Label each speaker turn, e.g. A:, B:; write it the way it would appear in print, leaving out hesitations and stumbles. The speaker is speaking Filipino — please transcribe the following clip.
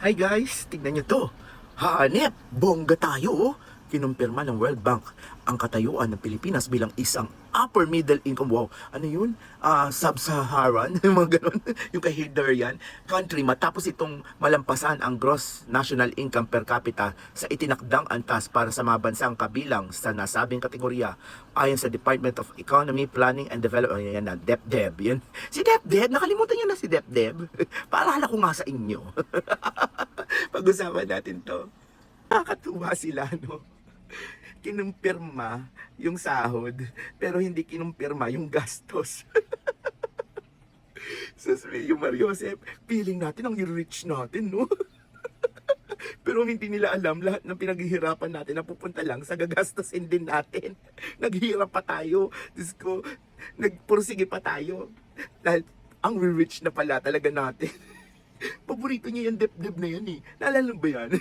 A: Hi guys, tignan nyo to. Hanep, bongga tayo oh. Kinumpirma ng World Bank ang katayuan ng Pilipinas bilang isang upper middle income. Wow, ano yun? Sub-Saharan, mga ganun. Yung kay yan. Country matapos itong malampasan ang gross national income per capita sa itinakdang antas para sa mga bansang kabilang sa nasabing kategorya ayon sa Department of Economy, Planning and Development. Ayan na, DepDev. Yan. Si DepDev, nakalimutan nyo na si DepDev. Paalala ko nga sa inyo. Pag-usapan natin to. Nakakatuwa sila, no? Kinumpirma yung sahod, pero hindi kinumpirma yung gastos. Sus, yung Mariosep, feeling natin ang rich natin, no? Pero hindi nila alam lahat ng pinaghihirapan natin na pupunta lang sa gagastusin din natin. Naghihirap pa tayo. Diyos ko, nagpursige pa tayo. Dahil ang rich na pala talaga natin. Paborito niya yung dep-dep na yan eh. Naalala mo ba yan?